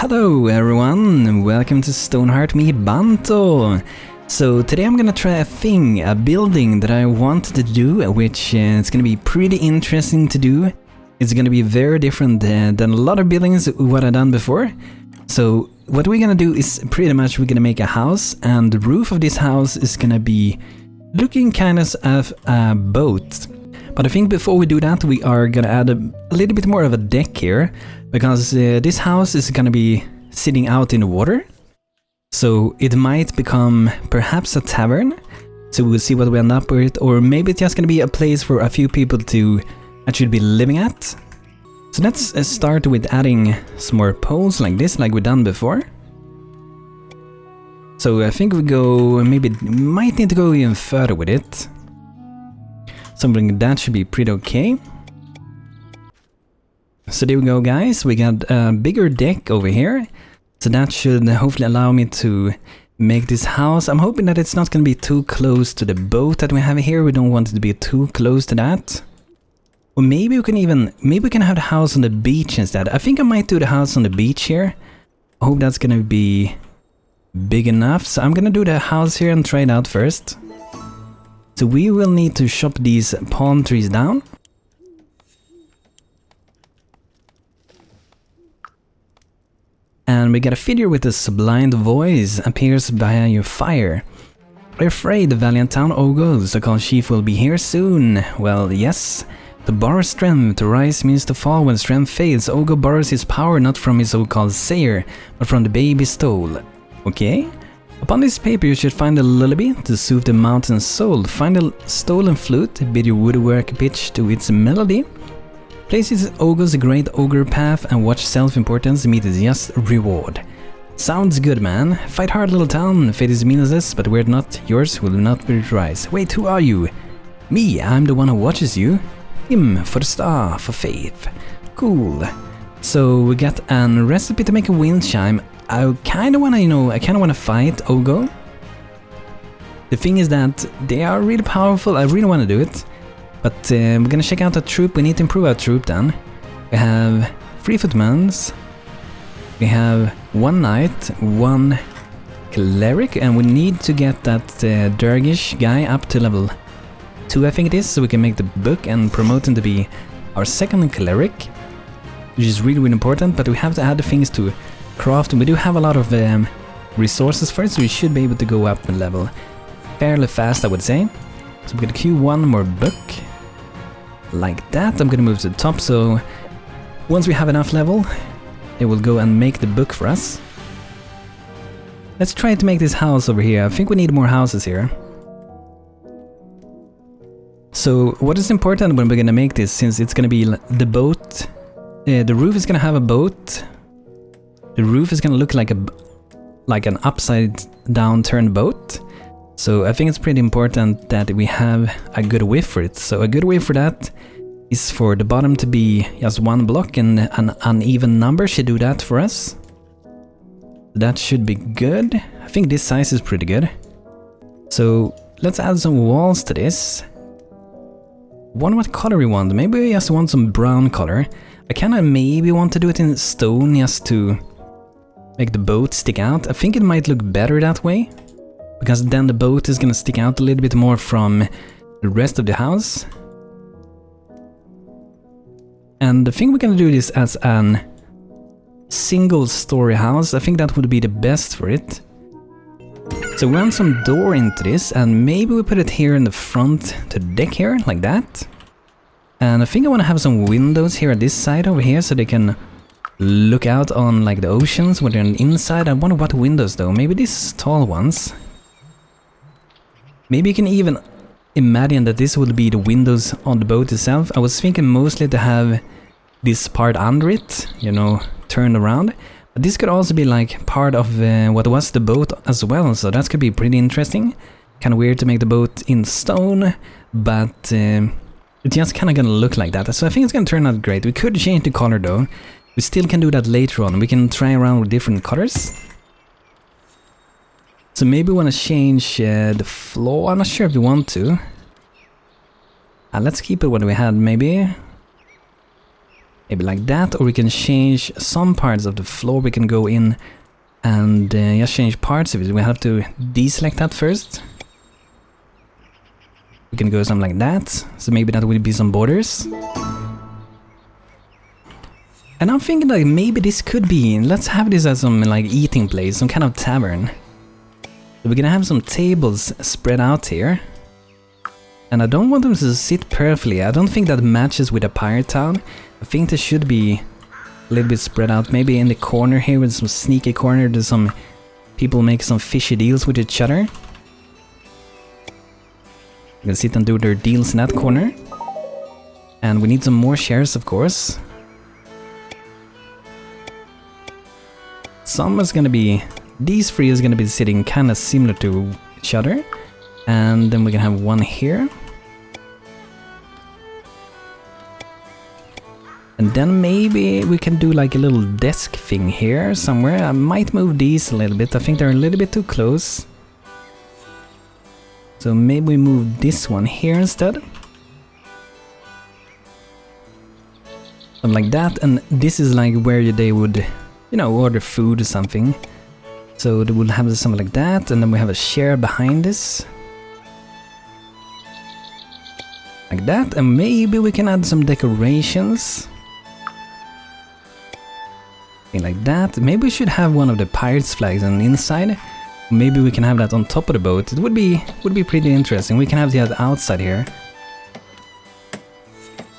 Hello everyone, welcome to StoneHearth me Banto. So today I'm gonna try a building that I wanted to do, which it's gonna be pretty interesting to do. It's gonna be very different than a lot of buildings what I've done before. So what we're gonna do is pretty much we're gonna make a house, and the roof of this house is gonna be looking kind of as a boat. But I think before we do that, we are gonna add a little bit more of a deck here, because this house is gonna be sitting out in the water. So it might become perhaps a tavern, so we'll see what we end up with, or maybe it's just gonna be a place for a few people to actually be living at. So let's start with adding some more poles like this, like we've done before. So I think we might need to go even further with it. Something that should be pretty okay. So there we go, guys, we got a bigger deck over here. So that should hopefully allow me to make this house. I'm hoping that it's not going to be too close to the boat that we have here. We don't want it to be too close to that. Or maybe we can have the house on the beach instead. I think I might do the house on the beach here. I hope that's going to be big enough. So I'm going to do the house here and try it out first. So we will need to chop these palm trees down. And we got a figure with a sublime voice appears by your fire. Are you afraid, valiant town ogres? The call chief will be here soon. Well, yes. To borrow strength, to rise means to fall. When strength fades, ogre borrows his power not from his so-called sayer, but from the baby stole. Okay? Upon this paper you should find a lullaby to soothe the mountain's soul. Find a stolen flute, bid your woodwork pitch to its melody. Place his ogres a great ogre path and watch self-importance meet his just reward. Sounds good, man. Fight hard, little town. Fate is meaningless, but were it not, yours will not be rise. Wait, who are you? Me, I'm the one who watches you. Him, for the star, for faith. Cool. So we got a recipe to make a wind chime. I kinda wanna fight Ogo. The thing is that they are really powerful, I really wanna do it. But we're gonna check out the troop. We need to improve our troop then. We have 3 footmans. We have 1 knight, 1 cleric, and we need to get that Dergish guy up to level 2, I think it is, so we can make the book and promote him to be our 2nd cleric, which is really, really important. But we have to add the things to craft, and we do have a lot of resources for it, so we should be able to go up in level fairly fast, I would say. So we're gonna queue 1 more book. Like that. I'm gonna move to the top, so once we have enough level, it will go and make the book for us. Let's try to make this house over here. I think we need more houses here. So what is important when we're gonna make this, since it's gonna be the boat, the roof is gonna have a boat. The roof is gonna look like an upside down turned boat. So I think it's pretty important that we have a good width for it. So a good way for that is for the bottom to be just 1 block, and an uneven number should do that for us. That should be good. I think this size is pretty good. So let's add some walls to this. Wonder what color we want. Maybe we just want some brown color. I kinda maybe want to do it in stone just to make the boat stick out. I think it might look better that way, because then the boat is gonna stick out a little bit more from the rest of the house. And I think we're gonna do this as an single story house. I think that would be the best for it. So we want some door into this, and maybe we put it here in the front to the deck here, like that. And I think I wanna have some windows here at this side over here, so they can look out on like the oceans when they're on the inside. I wonder what windows though, maybe these tall ones. Maybe you can even imagine that this would be the windows on the boat itself. I was thinking mostly to have this part under it, you know, turned around. But this could also be like part of what was the boat as well, so that could be pretty interesting. Kind of weird to make the boat in stone, but it's just kind of gonna look like that. So I think it's gonna turn out great. We could change the color though. We still can do that later on. We can try around with different colors. So maybe we want to change the floor. I'm not sure if we want to. Let's keep it what we had, maybe. Maybe like that, or we can change some parts of the floor. We can go in and just change parts of it. We have to deselect that first. We can go something like that, so maybe that will be some borders. And I'm thinking like maybe this could be, let's have this as some like eating place, some kind of tavern. So we're gonna have some tables spread out here. And I don't want them to sit perfectly. I don't think that matches with a pirate town. I think they should be a little bit spread out. Maybe in the corner here with some sneaky corner, there's some people make some fishy deals with each other. You can sit and do their deals in that corner. And we need some more chairs, of course. Some is gonna be, these three is gonna be sitting kind of similar to each other. And then we can have one here. And then maybe we can do like a little desk thing here somewhere. I might move these a little bit. I think they're a little bit too close. So maybe we move this one here instead. Something like that. And this is like where they would, you know, order food or something. So they would have something like that. And then we have a chair behind this. Like that. And maybe we can add some decorations. Like that. Maybe we should have one of the pirates' flags on the inside. Maybe we can have that on top of the boat. It would be pretty interesting. We can have the outside here.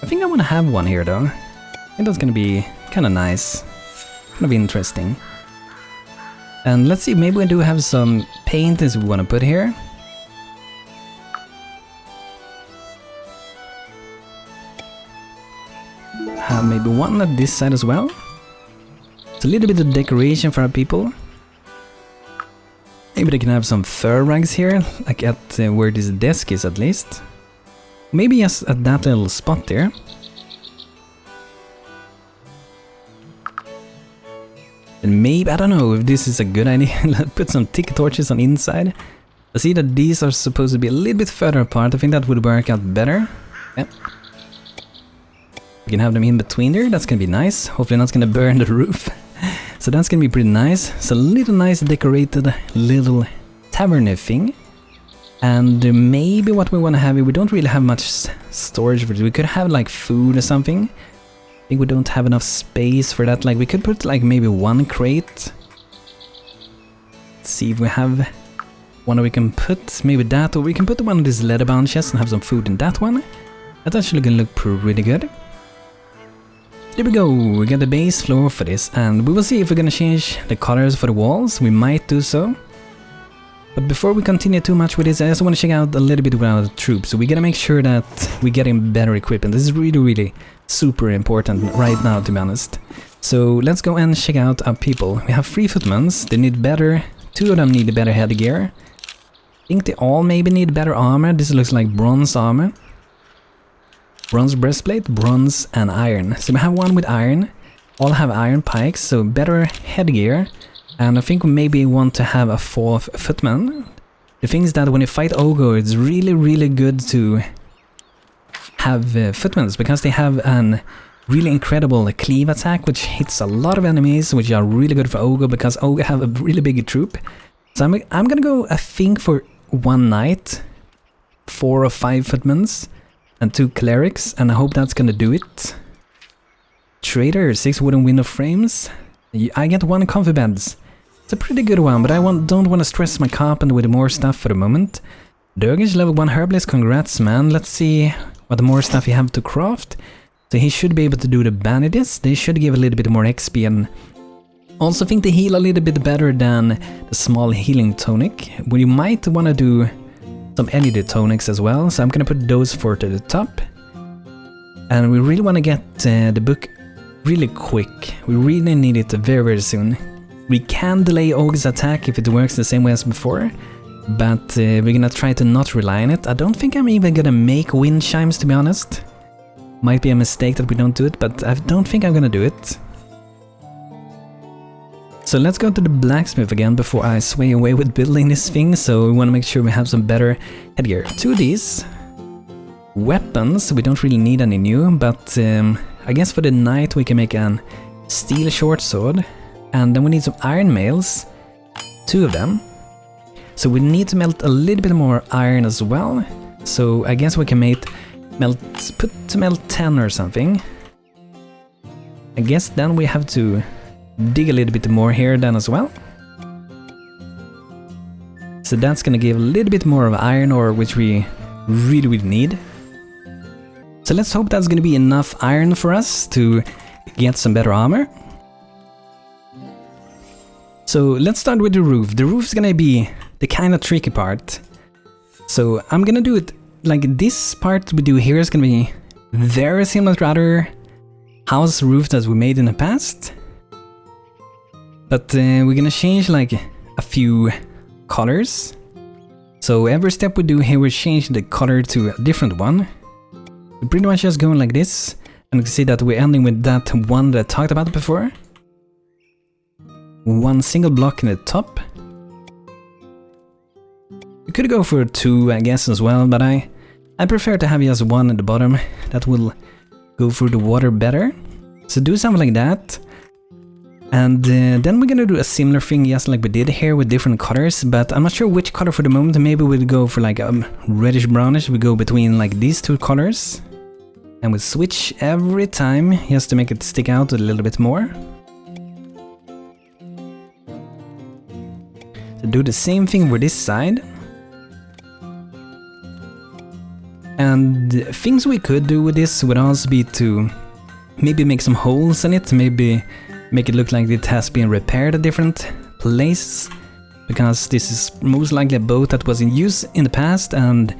I think I want to have one here though. I think that's gonna be kind of nice. Kind of interesting. And let's see, maybe we do have some paintings we want to put here. Have maybe one at this side as well. It's a little bit of decoration for our people. Maybe they can have some fur rugs here, like at where this desk is at least. Maybe just at that little spot there. And maybe, I don't know if this is a good idea, put some tick torches on inside. I see that these are supposed to be a little bit further apart. I think that would work out better. Yeah. We can have them in between there, that's gonna be nice. Hopefully not gonna burn the roof. So that's gonna be pretty nice. It's a little nice decorated little tavern thing. And maybe what we want to have here, we don't really have much storage for it. We could have like food or something. I think we don't have enough space for that. Like we could put like maybe one crate. Let's see if we have one that we can put, maybe that, or we can put one of these leather bound chests and have some food in that one. That's actually gonna look pretty good. There we go, we got the base floor for this, and we will see if we're gonna change the colors for the walls. We might do so. But before we continue too much with this, I also want to check out a little bit about the troops. So we gotta make sure that we get in better equipment. This is really super important right now, to be honest. So let's go and check out our people. We have 3 footmen, they need better, 2 of them need better headgear. I think they all maybe need better armor. This looks like bronze armor. Bronze breastplate, bronze and iron. So we have one with iron, all have iron pikes, so better headgear. And I think we maybe want to have a 4th footman. The thing is that when you fight Ogre, it's really good to have footmen, because they have an really incredible cleave attack, which hits a lot of enemies, which are really good for Ogre, because Ogre have a really big troop. So I'm gonna go, I think, for 1 knight, 4 or 5 footmen, and 2 clerics, and I hope that's gonna do it. Trader, 6 wooden window frames. I get 1 comfy beds. It's a pretty good one, but I don't want to stress my carpenter with more stuff for the moment. Durgish, level 1 herbalist, congrats man. Let's see what more stuff you have to craft. So he should be able to do the bandages. They should give a little bit more XP, and also think they heal a little bit better than the small healing tonic. We might want to do some LED tonics as well, so I'm gonna put those 4 to the top. And we really want to get the book really quick. We really need it very soon. We can delay Ogre's attack if it works the same way as before, but we're gonna try to not rely on it. I don't think I'm even gonna make wind chimes, to be honest. Might be a mistake that we don't do it, but I don't think I'm gonna do it. So let's go to the blacksmith again before I sway away with building this thing. So we want to make sure we have some better headgear. 2 of these. Weapons, we don't really need any new, but I guess for the knight we can make an steel short sword. And then we need some iron mails. 2 of them. So we need to melt a little bit more iron as well. So I guess we can melt 10 or something. I guess then we have to dig a little bit more here then as well. So that's gonna give a little bit more of iron ore, which we really need. So let's hope that's gonna be enough iron for us to get some better armor. So let's start with the roof. The roof's gonna be the kind of tricky part. So I'm gonna do it like this part we do here is gonna be very similar to other house roofs that we made in the past. But we're gonna change like a few colors. So every step we do here we change the color to a different one. We're pretty much just going like this. And you can see that we're ending with that one that I talked about before. One single block in the top. We could go for 2 I guess as well, but I prefer to have just 1 at the bottom. That will go through the water better. So do something like that. And then we're gonna do a similar thing just like we did here with different colors, but I'm not sure which color for the moment. Maybe we'll go for like a reddish brownish. We go between like these 2 colors. And we switch every time just to make it stick out a little bit more. So do the same thing with this side. And things we could do with this would also be to maybe make some holes in it, maybe make it look like it has been repaired at different places, because this is most likely a boat that was in use in the past and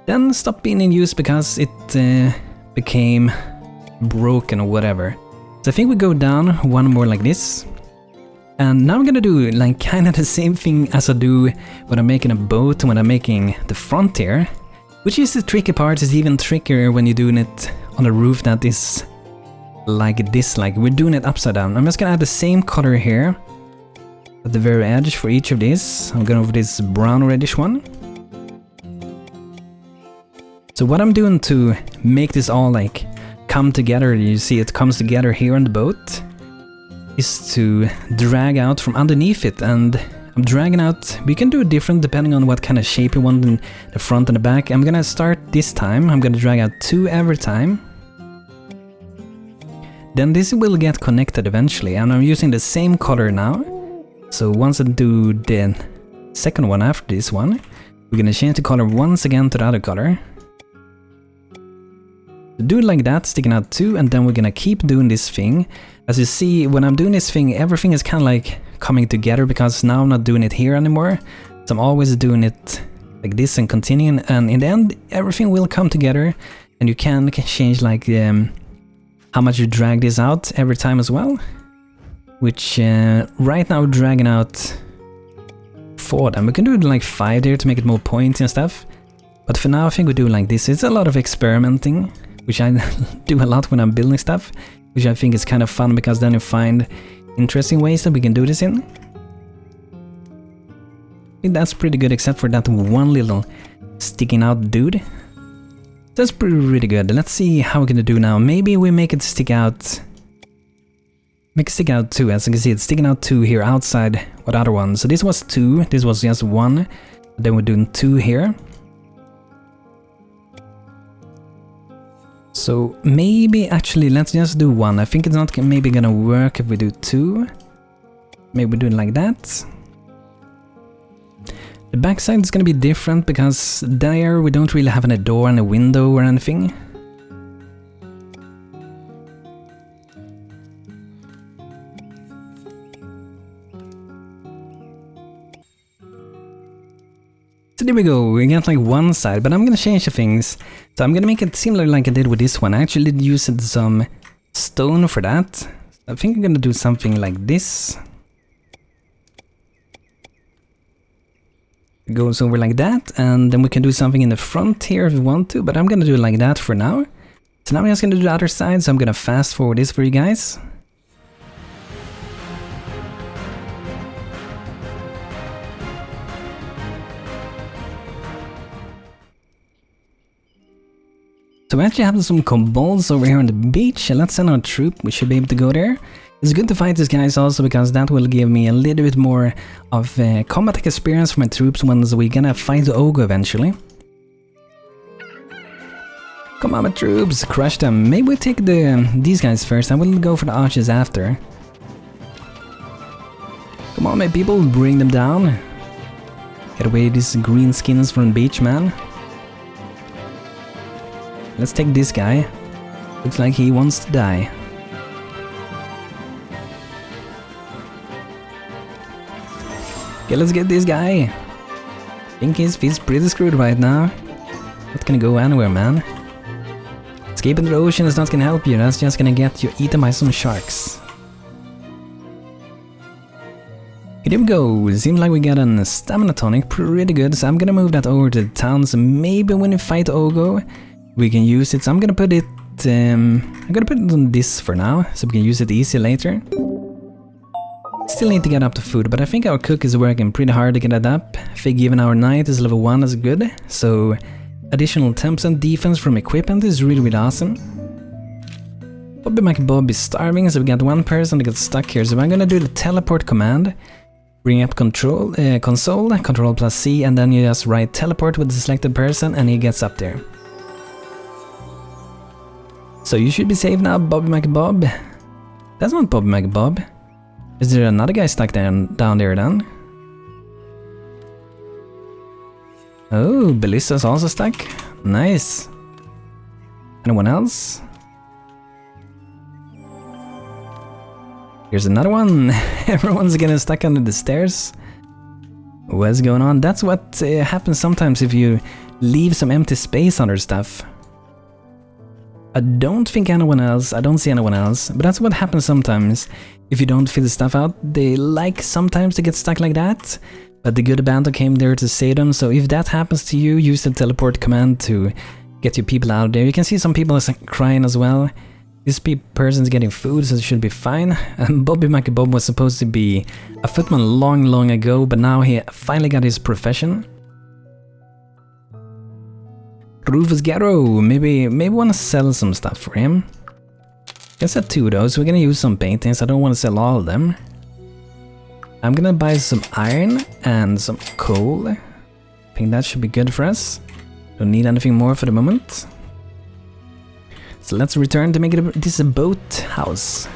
then stopped being in use because it became broken or whatever. So I think we go down 1 more like this. And now I'm gonna do like kind of the same thing as I do when I'm making a boat, when I'm making the front here. Which is the tricky part, is even trickier when you're doing it on a roof that is like this, like we're doing it upside down. I'm just gonna add the same color here at the very edge for each of these. I'm going over this brown reddish one. So what I'm doing to make this all like come together, you see it comes together here on the boat, is to drag out from underneath it. And I'm dragging out, we can do it different depending on what kind of shape you want in the front and the back. I'm gonna start this time, I'm gonna drag out 2 every time. Then this will get connected eventually, and I'm using the same color now. So once I do the second one after this one, we're gonna change the color once again to the other color. Do it like that, sticking out 2, and then we're gonna keep doing this thing. As you see, when I'm doing this thing, everything is kind of like coming together, because now I'm not doing it here anymore. So I'm always doing it like this and continuing, and in the end everything will come together, and you can change like how much you drag this out every time as well. Which right now we're dragging out 4 of them. We can do it like 5 there to make it more pointy and stuff. But for now I think we do it like this. It's a lot of experimenting, which I do a lot when I'm building stuff, which I think is kind of fun, because then you find interesting ways that we can do this in. I think that's pretty good, except for that one little sticking out dude. That's pretty good. Let's see how we're gonna do now. Maybe we make it stick out. Make it stick out 2. As you can see, it's sticking out 2 here outside what other one. So this was 2, this was just 1. Then we're doing 2 here. So maybe actually let's just do 1. I think it's not maybe gonna work if we do 2. Maybe we do it like that. The backside is gonna be different, because there we don't really have any door and a window or anything. So there we go, we got like one side, but I'm gonna change the things. So I'm gonna make it similar like I did with this one. I actually used some stone for that. I think I'm gonna do something like this. It goes over like that, and then we can do something in the front here if we want to, but I'm gonna do it like that for now. So now I'm just gonna do the other side, so I'm gonna fast forward this for you guys. So we actually have some kobolds over here on the beach, and let's send our troop. We should be able to go there. It's good to fight these guys also because that will give me a little bit more of combat experience for my troops once we're gonna fight the ogre eventually. Come on, my troops, crush them. Maybe we take these guys first, and we'll go for the archers after. Come on, my people, bring them down. Get away these green skins from the beach, man. Let's take this guy. Looks like he wants to die. Okay, let's get this guy. I think he's pretty screwed right now. Not gonna go anywhere, man. Escaping the ocean is not gonna help you. That's just gonna get you eaten by some sharks. Here we go. Seems like we got a stamina tonic, pretty good. So I'm gonna move that over to the town. So maybe when we fight Ogo, we can use it. So I'm gonna put it. I'm gonna put it on this for now, so we can use it easy later. Still need to get up to food, but I think our cook is working pretty hard to get it up. I think even our knight is level 1 is good. So additional 10% defense from equipment is really awesome. Bobby McBob is starving, so we got one person that gets stuck here. So I'm gonna do the teleport command. Bring up console, control plus C, and then you just write teleport with the selected person and he gets up there. So you should be safe now, Bobby McBob. That's not Bobby McBob. Is there another guy stuck down there then? Oh, Bellissa's also stuck. Nice. Anyone else? Here's another one. Everyone's getting stuck under the stairs. What's going on? That's what happens sometimes if you leave some empty space under stuff. I don't think anyone else, I don't see anyone else, but that's what happens sometimes. If you don't fill the stuff out, they like sometimes to get stuck like that. But the good bando came there to save them, so if that happens to you, use the teleport command to get your people out there. You can see some people are crying as well. This person's getting food, so it should be fine. And Bobby McBob was supposed to be a footman long ago, but now he finally got his profession. Rufus Garrow, maybe want to sell some stuff for him. I said 2 though, so we're gonna use some paintings. I don't want to sell all of them. I'm gonna buy some iron and some coal. I think that should be good for us. Don't need anything more for the moment. So let's return to make this a boathouse.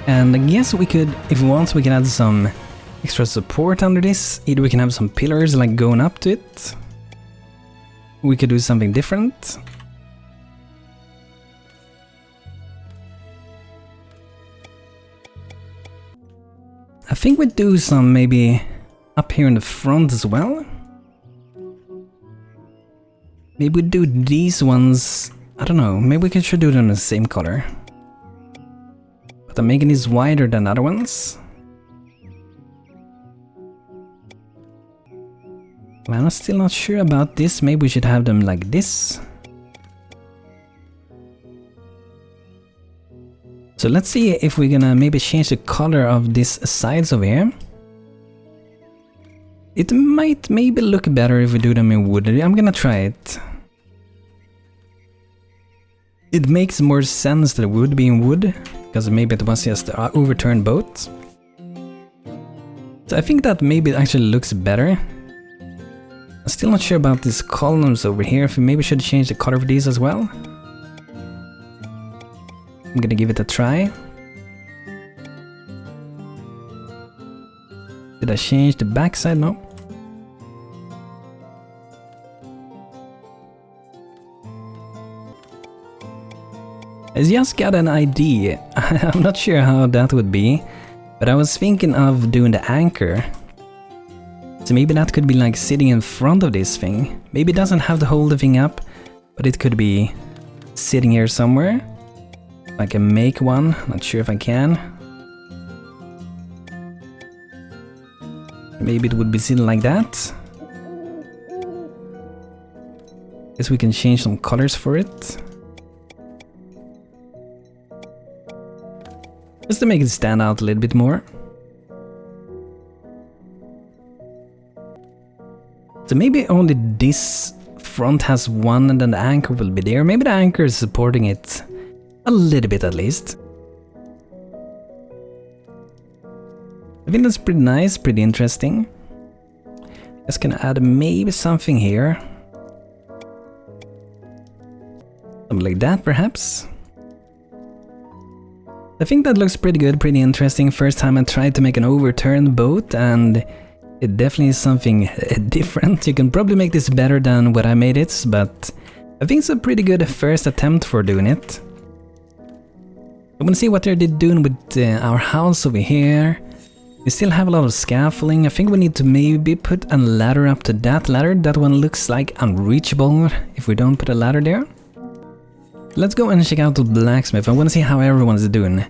And I guess we could, if we want, we can add some extra support under this. Either we can have some pillars like going up to it. We could do something different. I think we'd do some maybe up here in the front as well. Maybe we'd do these ones, I don't know, maybe we should do them the same color. But I'm making these wider than other ones. Well, I'm still not sure about this, maybe we should have them like this. So let's see if we're gonna maybe change the color of these sides over here. It might maybe look better if we do them in wood. I'm gonna try it. It makes more sense that it would be in wood, because maybe it was just an overturned boat. So I think that maybe it actually looks better. I'm still not sure about these columns over here, if we maybe should change the color of these as well. I'm gonna give it a try. Did I change the backside? No. I just got an idea. I'm not sure how that would be, but I was thinking of doing the anchor. So maybe that could be like sitting in front of this thing. Maybe it doesn't have to hold the thing up, but it could be sitting here somewhere. I can make one, not sure if I can. Maybe it would be sitting like that. Guess we can change some colors for it. just to make it stand out a little bit more. So maybe only this front has one and then the anchor will be there. Maybe the anchor is supporting it a little bit at least. I think that's pretty nice, pretty interesting. Just gonna add maybe something here. Something like that perhaps. I think that looks pretty good, pretty interesting. First time I tried to make an overturned boat, and it definitely is something different. You can probably make this better than what I made it, but I think it's a pretty good first attempt for doing it. I want to see what they're doing with our house over here. We still have a lot of scaffolding. I think we need to maybe put a ladder up to that ladder. That one looks like unreachable if we don't put a ladder there. Let's go and check out the blacksmith. I want to see how everyone's doing.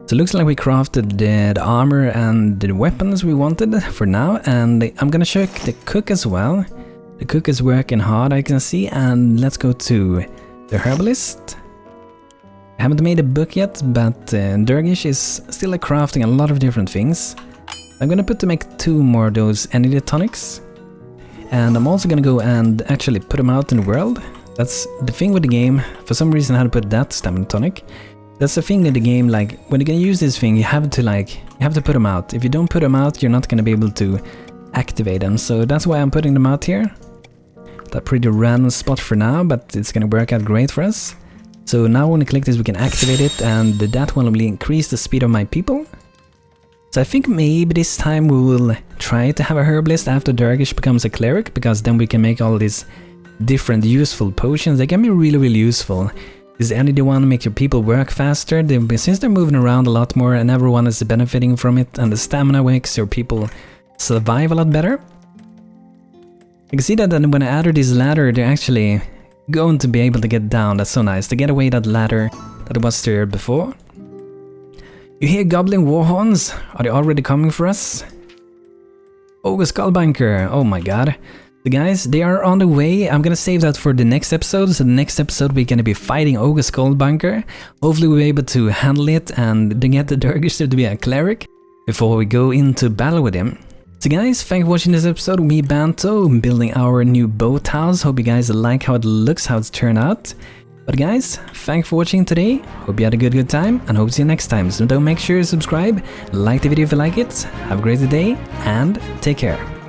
So it looks like we crafted the armor and the weapons we wanted for now. And I'm gonna check the cook as well. The cook is working hard, I can see. And let's go to the herbalist. I haven't made a book yet, but Durgish is still crafting a lot of different things. I'm gonna put to make 2 more of those energy tonics. And I'm also gonna go and actually put them out in the world. That's the thing with the game. For some reason I had to put that stamina tonic. That's the thing in the game, like when you're gonna use this thing, you have to put them out. If you don't put them out, you're not gonna be able to activate them. So that's why I'm putting them out here. That pretty random spot for now, but it's gonna work out great for us. So now when we click this, we can activate it, and that one will increase the speed of my people. So I think maybe this time we will try to have a herbalist after Durgish becomes a cleric, because then we can make all these different useful potions. They can be really useful. This energy one makes your people work faster, since they're moving around a lot more and everyone is benefiting from it, and the stamina makes your people survive a lot better. You can see that when I added this ladder, they're actually going to be able to get down. That's so nice, to get away that ladder that was there before. You hear goblin warhorns? Are they already coming for us? Ogre Skullbanker, oh my god. So guys, they are on the way. I'm gonna save that for the next episode. So the next episode we're gonna be fighting Ogre Skullbanker. Hopefully we'll be able to handle it and then get the Durgish to be a cleric before we go into battle with him. So guys, thanks for watching this episode with me, Banto, building our new boathouse. Hope you guys like how it looks, how it's turned out. But guys, thanks for watching today. Hope you had a good time, and hope to see you next time. So don't make sure to subscribe, like the video if you like it. Have a great day, and take care.